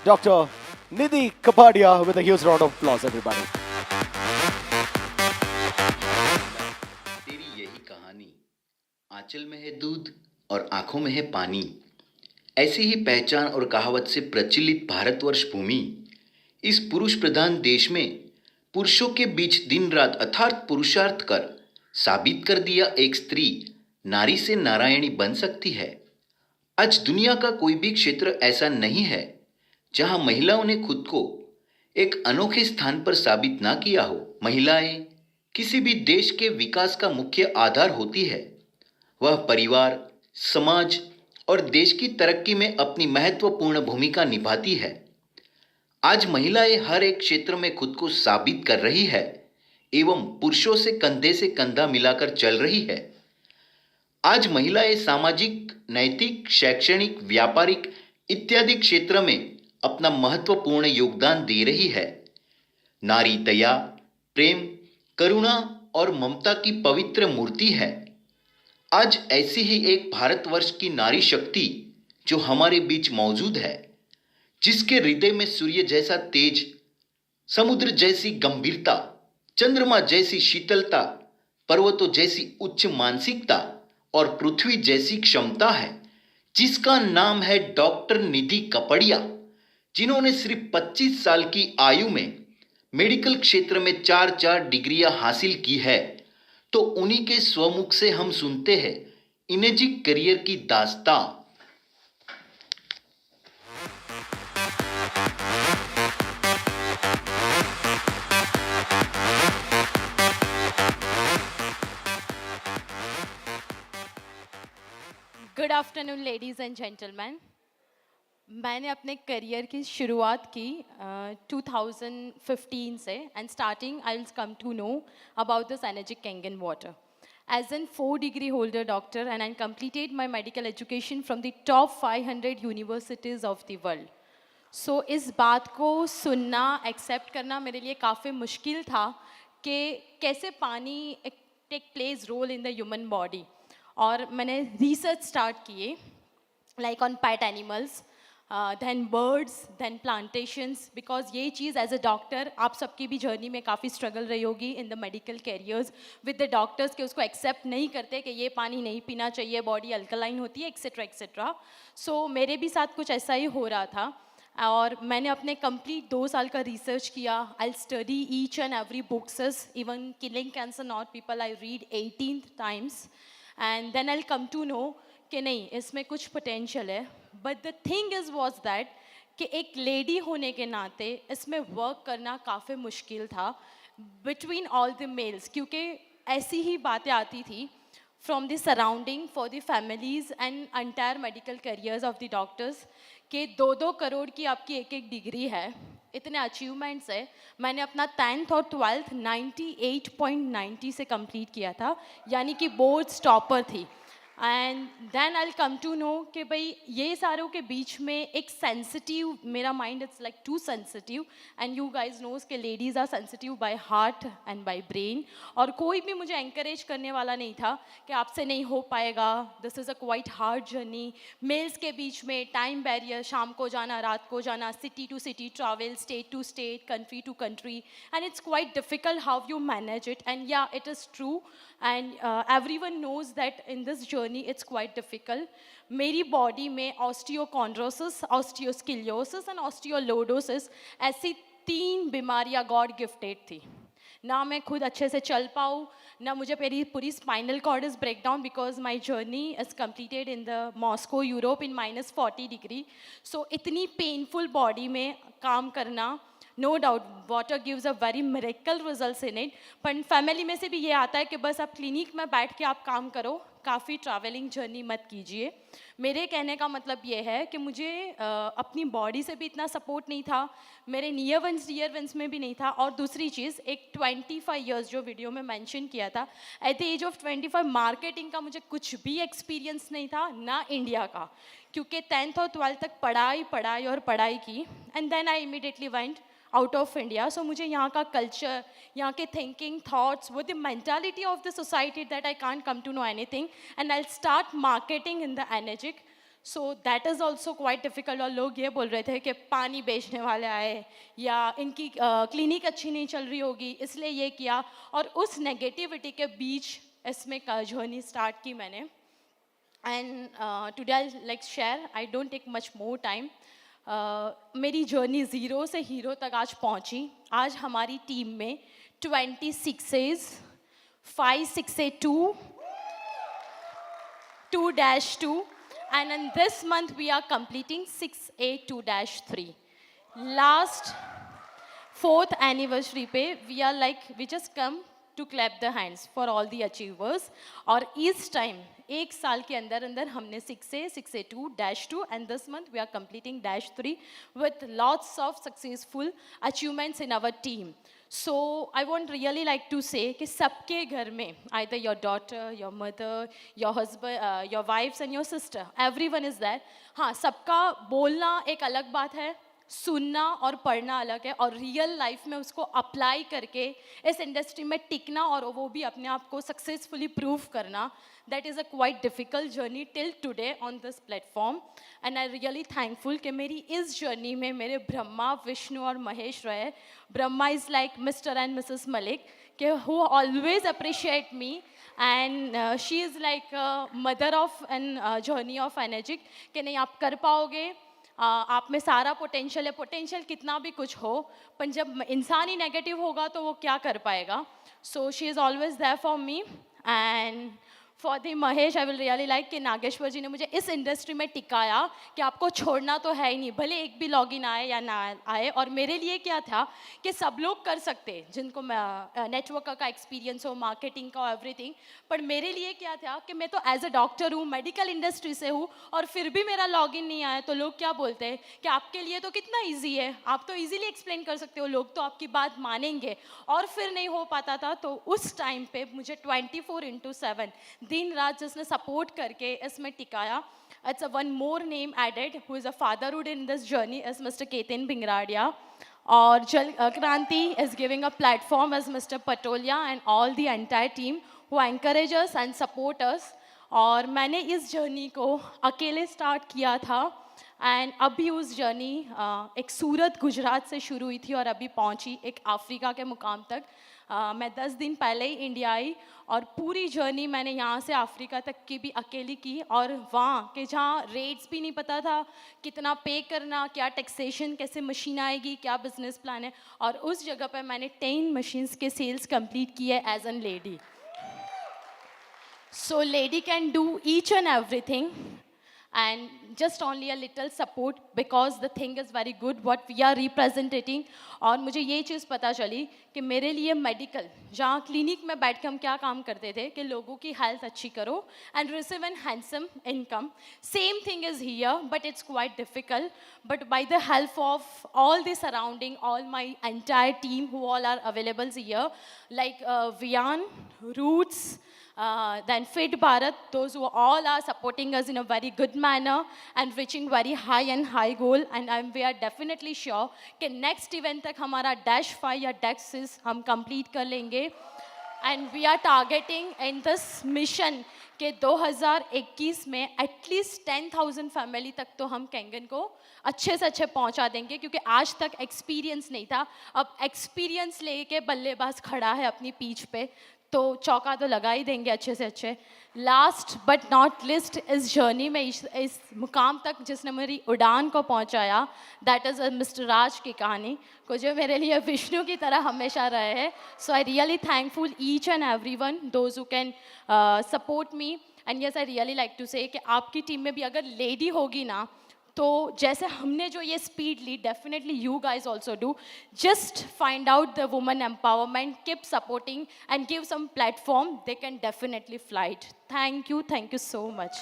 Dr. Nidhi Kapadia with a huge round of applause, everybody. तेरी यही कहानी, आंचल में है दूध और आंखों में है पानी। ऐसी ही पहचान और कहावत से प्रचलित भारतवर्ष भूमि इस पुरुष प्रधान देश में पुरुषों के बीच दिन रात अथार्थ पुरुषार्थ कर साबित कर दिया एक स्त्री नारी से नारायणी बन सकती है। आज दुनिया का कोई भी क्षेत्र ऐसा नहीं है जहां महिलाओं ने खुद को एक अनोखे स्थान पर साबित ना किया हो। महिलाएं किसी भी देश के विकास का मुख्य आधार होती है। वह परिवार, समाज और देश की तरक्की में अपनी महत्वपूर्ण भूमिका निभाती है। आज महिलाएं हर एक क्षेत्र में खुद को साबित कर रही है एवं पुरुषों से कंधा मिलाकर चल रही है। आज महिलाएं सामाजिक, नैतिक, शैक्षणिक, व्यापारिक इत्यादि क्षेत्र में अपना महत्वपूर्ण योगदान दे रही है। नारी दया, प्रेम, करुणा और ममता की पवित्र मूर्ति है। आज ऐसी ही एक भारतवर्ष की नारी शक्ति जो हमारे बीच मौजूद है, जिसके हृदय में सूर्य जैसा तेज, समुद्र जैसी गंभीरता, चंद्रमा जैसी शीतलता, पर्वतों जैसी उच्च मानसिकता और पृथ्वी जैसी क्षमता है, जिसका नाम है डॉक्टर निधि कपड़िया, जिन्होंने सिर्फ 25 साल की आयु में मेडिकल क्षेत्र में चार चार डिग्रियां हासिल की है। तो उन्हीं के स्वमुख से हम सुनते हैं इमेजिक करियर की दास्तां। Good afternoon ladies and gentleman. मैंने अपने करियर की शुरुआत की 2015 से and starting I will come to know about this energic Kangen water as an 4 degree holder doctor and I completed my medical education from the top 500 universities of the world. सो इस बात को सुनना, accept करना मेरे लिए काफ़ी मुश्किल था कि कैसे पानी take place role in the human body. और मैंने रिसर्च स्टार्ट किए like on pet animals, then birds, then plantations, because ये चीज़ एज अ डॉक्टर आप सबकी भी जर्नी में काफ़ी स्ट्रगल रही होगी in the medical carriers with the doctors के उसको एक्सेप्ट नहीं करते कि ये पानी नहीं पीना चाहिए, बॉडी अल्कलाइन होती है, एक्सेट्रा एक्सेट्रा। सो मेरे भी साथ कुछ ऐसा ही हो रहा था और मैंने अपने कंप्लीट 2 साल का रिसर्च किया। I study each and every books, even killing cancer not people I read 18 times and then I come to know कि नहीं, इसमें कुछ पोटेंशियल है। But the thing is was that कि एक लेडी होने के नाते इसमें वर्क करना काफ़ी मुश्किल था बिटवीन ऑल द मेल्स, क्योंकि ऐसी ही बातें आती थी from the surrounding for the families and entire medical careers of the doctors कि 2-2 करोड़ की आपकी एक एक डिग्री है, इतने अचीवमेंट्स है। मैंने अपना 10th और 12th 98.90 से कंप्लीट किया था, यानी कि बोर्ड टॉपर थी। And then I come to know कि भाई ये सारों के बीच में एक सेंसिटिव, मेरा mind it's like too sensitive and you guys knows के ladies are sensitive by heart and by brain. और कोई भी मुझे एंकरेज करने वाला नहीं था कि आपसे नहीं हो पाएगा, this is a quite hard journey. Males के बीच में टाइम बैरियर, शाम को जाना, रात को जाना, city to city travel, state to state, country to country, and it's quite difficult how you manage it. And या it is true and everyone knows that in this journey it's quite difficult. मेरी body में osteochondrosis, ऑस्टियोस्किलियोसिस and ऑस्टियोलोडोसिस ऐसी 3 बीमारियां God gifted थी। ना मैं खुद अच्छे से चल पाऊँ, ना मुझे मेरी पूरी spinal cord is break down because my journey is completed in the Moscow Europe in -40 degree. So इतनी पेनफुल बॉडी में काम करना, no doubt water gives a very miracle results in it. पर फैमिली में से भी ये आता है कि बस आप क्लिनिक में बैठ के आप काम करो, काफ़ी ट्रैवलिंग जर्नी मत कीजिए। मेरे कहने का मतलब ये है कि मुझे अपनी बॉडी से भी इतना सपोर्ट नहीं था, मेरे नियर वंस डियर वंस में भी नहीं था। और दूसरी चीज़, एक 25 ईयर्स जो वीडियो में मेंशन किया था, at the age of 25 marketing का मुझे कुछ भी एक्सपीरियंस नहीं था, ना इंडिया का, क्योंकि 10th और 12th तक पढ़ाई पढ़ाई और पढ़ाई की and then I immediately went out of India. So मुझे यहाँ का कल्चर, यहाँ के थिंकिंग थॉट्स, वो the mentality of the society that I can't come to know anything and I start marketing in the energic. So that is also quite difficult. और लोग ये बोल रहे थे कि पानी बेचने वाले आए या इनकी क्लिनिक अच्छी नहीं चल रही होगी इसलिए ये किया, और उस नेगेटिविटी के बीच इसमें जर्नी स्टार्ट की मैंने। And today I like share, I don't take much more time. मेरी जर्नी ज़ीरो से हीरो तक आज पहुंची। आज हमारी टीम में 26 5 6 2 2-2, and in this month we are completing 6A2-3. Last 4th anniversary पे we are like we just come to clap the hands for all the achievers. और इस टाइम एक साल के अंदर अंदर हमने 6A 6A2-2 and this month we are completing -3 with lots of successful achievements in our team. So I want really like to say कि सबके घर में either your daughter, your mother, your husband, your wives and your sister, everyone is there. हाँ, सबका बोलना एक अलग बात है, सुनना और पढ़ना अलग है, और रियल लाइफ में उसको अप्लाई करके इस इंडस्ट्री में टिकना और वो भी अपने आप को सक्सेसफुली प्रूव करना, that is a quite difficult journey till today on this platform. And I really thankful कि मेरी इस जर्नी में मेरे ब्रह्मा, विष्णु और महेश रहे। Brahma is like mister and missus Malik के who always appreciate me, and she is like mother of an journey of energic कि नहीं आप कर पाओगे, आप में सारा पोटेंशियल है, पोटेंशियल कितना भी कुछ हो, पर जब इंसान ही नेगेटिव होगा तो वो क्या कर पाएगा। So she is always there for me. And for the Mahesh I will really like कि नागेश्वर जी ने मुझे इस इंडस्ट्री में टिकाया कि आपको छोड़ना तो है ही नहीं, भले एक भी लॉगिन आए या ना आए। और मेरे लिए क्या था कि सब लोग कर सकते जिनको नेटवर्क का एक्सपीरियंस हो, मार्केटिंग का, एवरीथिंग, पर मेरे लिए क्या था कि मैं तो एज अ डॉक्टर हूँ, मेडिकल इंडस्ट्री से हूँ, और फिर भी मेरा लॉगिन नहीं आया तो लोग क्या बोलते हैं कि आपके लिए तो कितना ईजी है, आप तो ईजिली एक्सप्लेन कर सकते हो, लोग तो आपकी बात मानेंगे। और फिर नहीं हो पाता था, तो उस टाइम पे मुझे 24/7 दिन रात जिसने सपोर्ट करके इसमें टिकाया। It's a one more name added who is a fatherhood in this journey is mister Ketan Bhingradia, और Jal Kranti is giving a platform as mister Patolia and all the entire team who encourage us and support us. और मैंने इस journey को अकेले start किया था, and अभी उस जर्नी एक सूरत गुजरात से शुरू हुई थी और अभी पहुंची एक अफ्रीका के मुकाम तक। मैं 10 दिन पहले ही इंडिया आई, और पूरी जर्नी मैंने यहाँ से अफ्रीका तक की भी अकेली की, और वहाँ के जहाँ रेट्स भी नहीं पता था, कितना पे करना, क्या टैक्सेशन, कैसे मशीन आएगी, क्या बिजनेस प्लान है, और उस जगह पर मैंने 10 मशीन्स के सेल्स कंप्लीट किए as an lady. So lady can do each and everything, and just only a little support because the thing is very good what we are representing। और मुझे ये चीज़ पता चली कि मेरे लिए मेडिकल, जहाँ क्लिनिक में बैठ के हम क्या काम करते थे कि लोगों की हेल्थ अच्छी करो and receive an handsome income, same thing is here but it's quite difficult. But by the help of all the surrounding, all my entire team who all are available here, like वियान, roots, then Fit Bharat, those who all are supporting us in a very good manner and reaching very high goal, and we are definitely sure कि next event तक हमारा -5 या -6 हम complete कर लेंगे। And we are targeting in this mission कि 2021 में at least 10,000 family तक तो हम कैंगन को अच्छे से अच्छे पहुंचा देंगे, क्योंकि आज तक एक्सपीरियंस नहीं था, अब एक्सपीरियंस लेके बल्लेबाज खड़ा है अपनी पीच पे, तो चौका तो लगा ही देंगे अच्छे से अच्छे। लास्ट बट नॉट लिस्ट, इस जर्नी में इस मुकाम तक जिसने मेरी उड़ान को पहुंचाया, दैट इज़ मिस्टर राज की कहानी को, जो मेरे लिए विष्णु की तरह हमेशा रहे हैं। So I really thankful each and every one those who can support me. And yes I really like to say कि आपकी टीम में भी अगर लेडी होगी ना, तो जैसे हमने जो ये स्पीड ली, definitely you guys also do. Just find out the women empowerment, keep supporting and give some platform, they can definitely flight. Thank you so much.